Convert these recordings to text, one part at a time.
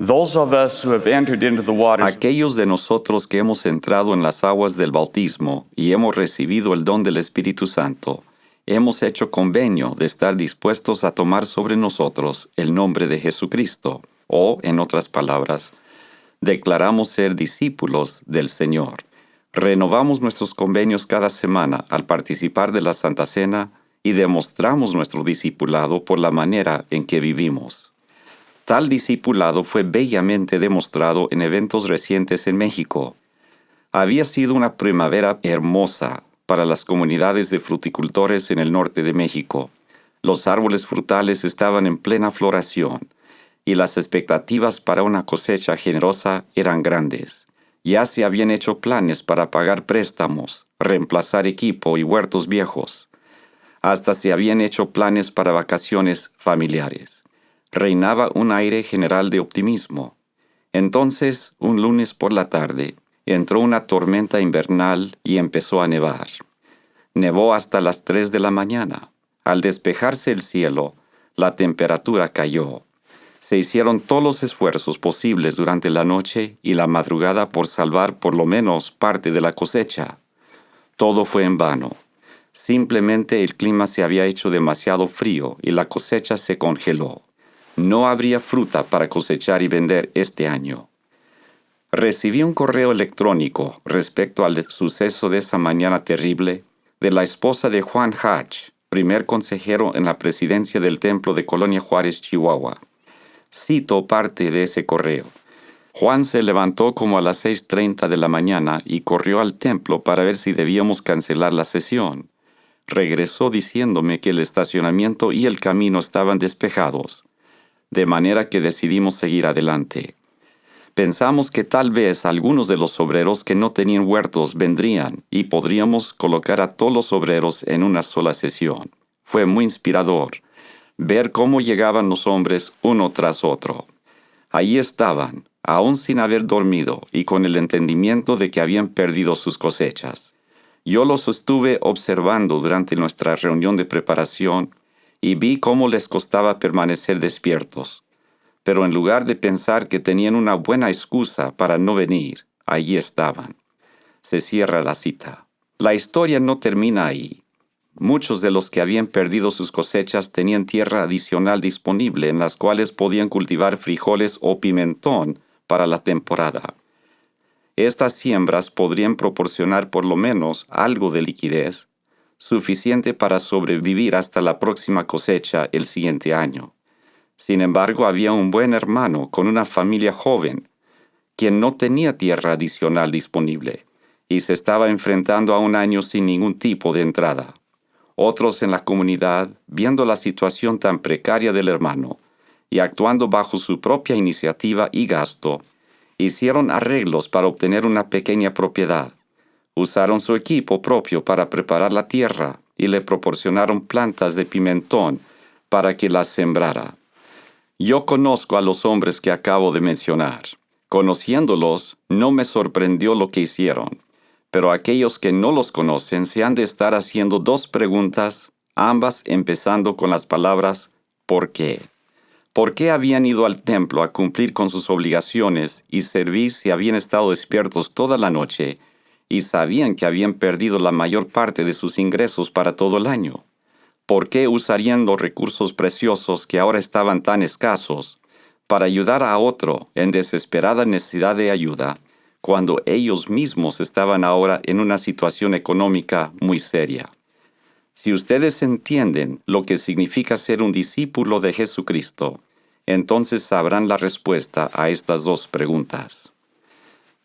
Those of us who have entered into the waters Aquellos de nosotros que hemos entrado en las aguas del bautismo y hemos recibido el don del Espíritu Santo, hemos hecho convenio de estar dispuestos a tomar sobre nosotros el nombre de Jesucristo, o, en otras palabras, declaramos ser discípulos del Señor. Renovamos nuestros convenios cada semana al participar de la Santa Cena y demostramos nuestro discipulado por la manera en que vivimos. Tal discipulado fue bellamente demostrado en eventos recientes en México. Había sido una primavera hermosa para las comunidades de fruticultores en el norte de México. Los árboles frutales estaban en plena floración y las expectativas para una cosecha generosa eran grandes. Ya se habían hecho planes para pagar préstamos, reemplazar equipo y huertos viejos. Hasta se habían hecho planes para vacaciones familiares. Reinaba un aire general de optimismo. Entonces, un lunes por la tarde, entró una tormenta invernal y empezó a nevar. Nevó hasta las 3 de la mañana. Al despejarse el cielo, la temperatura cayó. Se hicieron todos los esfuerzos posibles durante la noche y la madrugada por salvar por lo menos parte de la cosecha. Todo fue en vano. Simplemente el clima se había hecho demasiado frío y la cosecha se congeló. No habría fruta para cosechar y vender este año. Recibí un correo electrónico respecto al suceso de esa mañana terrible de la esposa de Juan Hatch, primer consejero en la presidencia del templo de Colonia Juárez, Chihuahua. Cito parte de ese correo. Juan se levantó como a las 6:30 de la mañana y corrió al templo para ver si debíamos cancelar la sesión. Regresó diciéndome que el estacionamiento y el camino estaban despejados, de manera que decidimos seguir adelante. Pensamos que tal vez algunos de los obreros que no tenían huertos vendrían y podríamos colocar a todos los obreros en una sola sesión. Fue muy inspirador ver cómo llegaban los hombres uno tras otro. Allí estaban, aún sin haber dormido y con el entendimiento de que habían perdido sus cosechas. Yo los estuve observando durante nuestra reunión de preparación y vi cómo les costaba permanecer despiertos. Pero en lugar de pensar que tenían una buena excusa para no venir, allí estaban. Se cierra la cita. La historia no termina ahí. Muchos de los que habían perdido sus cosechas tenían tierra adicional disponible en las cuales podían cultivar frijoles o pimentón para la temporada. Estas siembras podrían proporcionar por lo menos algo de liquidez, suficiente para sobrevivir hasta la próxima cosecha el siguiente año. Sin embargo, había un buen hermano con una familia joven, quien no tenía tierra adicional disponible, y se estaba enfrentando a un año sin ningún tipo de entrada. Otros en la comunidad, viendo la situación tan precaria del hermano, y actuando bajo su propia iniciativa y gasto, hicieron arreglos para obtener una pequeña propiedad. Usaron su equipo propio para preparar la tierra y le proporcionaron plantas de pimentón para que las sembrara. Yo conozco a los hombres que acabo de mencionar. Conociéndolos, no me sorprendió lo que hicieron, pero aquellos que no los conocen se han de estar haciendo 2 preguntas, ambas empezando con las palabras ¿por qué? ¿Por qué habían ido al templo a cumplir con sus obligaciones y servir si habían estado despiertos toda la noche y sabían que habían perdido la mayor parte de sus ingresos para todo el año? ¿Por qué usarían los recursos preciosos que ahora estaban tan escasos para ayudar a otro en desesperada necesidad de ayuda, cuando ellos mismos estaban ahora en una situación económica muy seria? Si ustedes entienden lo que significa ser un discípulo de Jesucristo, entonces sabrán la respuesta a estas 2 preguntas.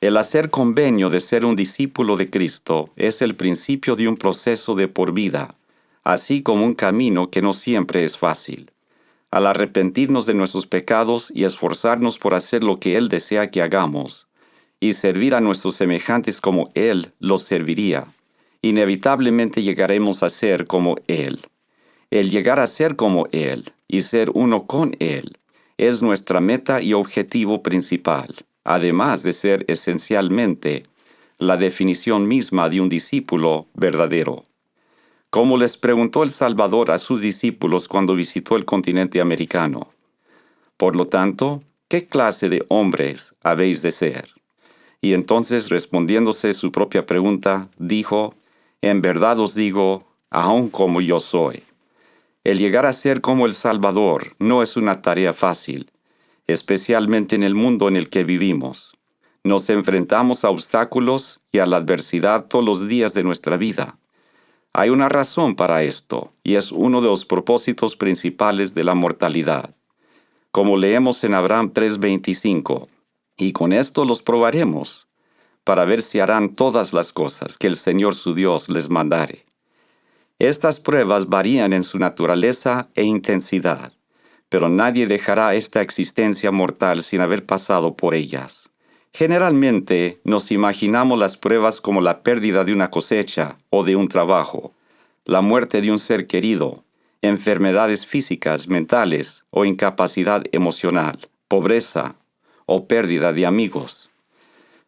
El hacer convenio de ser un discípulo de Cristo es el principio de un proceso de por vida, así como un camino que no siempre es fácil. Al arrepentirnos de nuestros pecados y esforzarnos por hacer lo que Él desea que hagamos, y servir a nuestros semejantes como Él los serviría, inevitablemente llegaremos a ser como Él. El llegar a ser como Él y ser uno con Él es nuestra meta y objetivo principal, además de ser esencialmente la definición misma de un discípulo verdadero. Como les preguntó el Salvador a sus discípulos cuando visitó el continente americano. Por lo tanto, ¿qué clase de hombres habéis de ser? Y entonces, respondiéndose su propia pregunta, dijo, en verdad os digo, aun como yo soy. El llegar a ser como el Salvador no es una tarea fácil, especialmente en el mundo en el que vivimos. Nos enfrentamos a obstáculos y a la adversidad todos los días de nuestra vida. Hay una razón para esto, y es uno de los propósitos principales de la mortalidad. Como leemos en Abraham 3:25, y con esto los probaremos, para ver si harán todas las cosas que el Señor su Dios les mandare. Estas pruebas varían en su naturaleza e intensidad, pero nadie dejará esta existencia mortal sin haber pasado por ellas. Generalmente nos imaginamos las pruebas como la pérdida de una cosecha o de un trabajo, la muerte de un ser querido, enfermedades físicas, mentales o incapacidad emocional, pobreza o pérdida de amigos.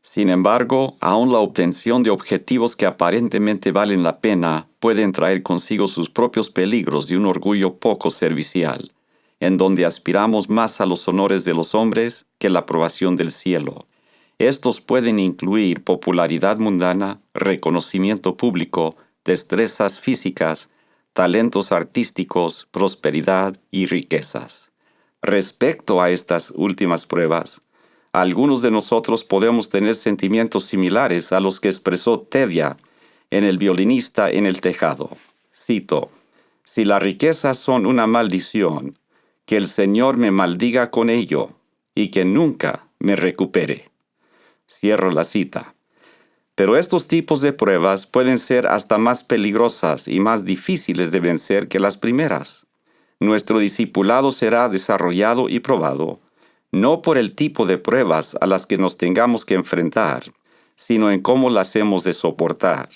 Sin embargo, aún la obtención de objetivos que aparentemente valen la pena pueden traer consigo sus propios peligros y un orgullo poco servicial, en donde aspiramos más a los honores de los hombres que la aprobación del cielo. Estos pueden incluir popularidad mundana, reconocimiento público, destrezas físicas, talentos artísticos, prosperidad y riquezas. Respecto a estas últimas pruebas, algunos de nosotros podemos tener sentimientos similares a los que expresó Tevye en El violinista en el tejado. Cito, «Si las riquezas son una maldición, que el Señor me maldiga con ello y que nunca me recupere». Cierro la cita. Pero estos tipos de pruebas pueden ser hasta más peligrosas y más difíciles de vencer que las primeras. Nuestro discipulado será desarrollado y probado, no por el tipo de pruebas a las que nos tengamos que enfrentar, sino en cómo las hemos de soportar.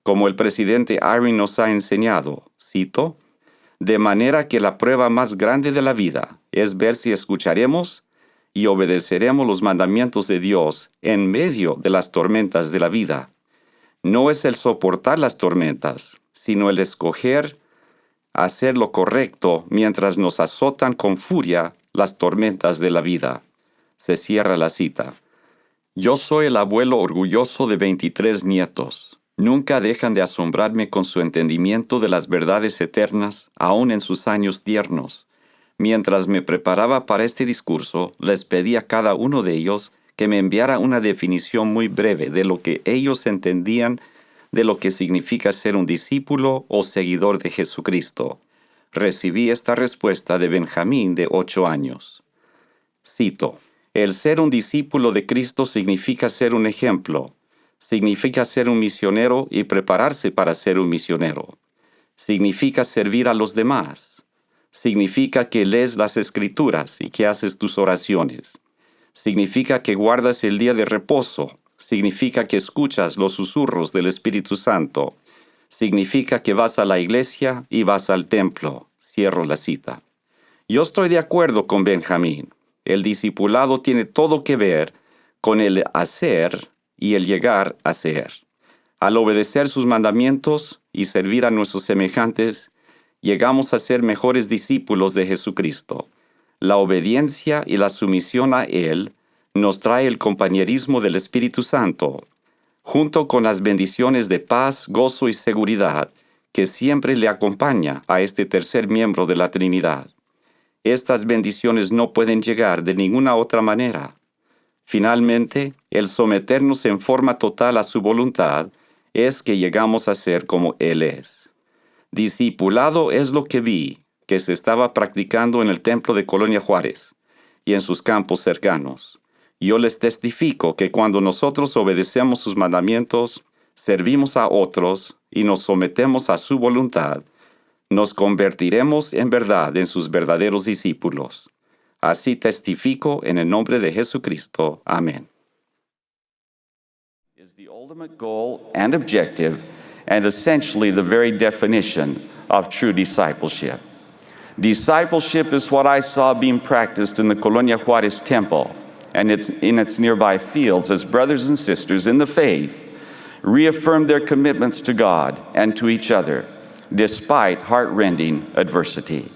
Como el presidente Eyring nos ha enseñado, cito, «De manera que la prueba más grande de la vida es ver si escucharemos y obedeceremos los mandamientos de Dios en medio de las tormentas de la vida. No es el soportar las tormentas, sino el escoger hacer lo correcto mientras nos azotan con furia las tormentas de la vida». Se cierra la cita. Yo soy el abuelo orgulloso de 23 nietos. Nunca dejan de asombrarme con su entendimiento de las verdades eternas, aun en sus años tiernos. Mientras me preparaba para este discurso, les pedí a cada uno de ellos que me enviara una definición muy breve de lo que ellos entendían de lo que significa ser un discípulo o seguidor de Jesucristo. Recibí esta respuesta de Benjamín, de 8 años. Cito, «El ser un discípulo de Cristo significa ser un ejemplo, significa ser un misionero y prepararse para ser un misionero. Significa servir a los demás. Significa que lees las Escrituras y que haces tus oraciones. Significa que guardas el día de reposo. Significa que escuchas los susurros del Espíritu Santo. Significa que vas a la iglesia y vas al templo». Cierro la cita. Yo estoy de acuerdo con Benjamín. El discipulado tiene todo que ver con el hacer y el llegar a ser. Al obedecer sus mandamientos y servir a nuestros semejantes, llegamos a ser mejores discípulos de Jesucristo. La obediencia y la sumisión a Él nos trae el compañerismo del Espíritu Santo, junto con las bendiciones de paz, gozo y seguridad que siempre le acompaña a este tercer miembro de la Trinidad. Estas bendiciones no pueden llegar de ninguna otra manera. Finalmente, el someternos en forma total a su voluntad es que llegamos a ser como Él es. Discipulado es lo que vi que se estaba practicando en el templo de Colonia Juárez y en sus campos cercanos. Yo les testifico que cuando nosotros obedecemos sus mandamientos, servimos a otros y nos sometemos a su voluntad, nos convertiremos en verdad en sus verdaderos discípulos. Así testifico en el nombre de Jesucristo. Amén. Is the ultimate goal and objective, and essentially the very definition of true discipleship. Discipleship is what I saw being practiced in the Colonia Juárez Temple and in its nearby fields as brothers and sisters in the faith reaffirmed their commitments to God and to each other, despite heart-rending adversity.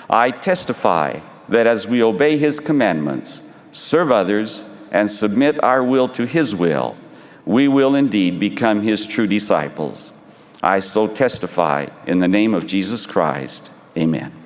I testify that as we obey his commandments, serve others, and submit our will to his will, we will indeed become his true disciples. I so testify in the name of Jesus Christ. Amen.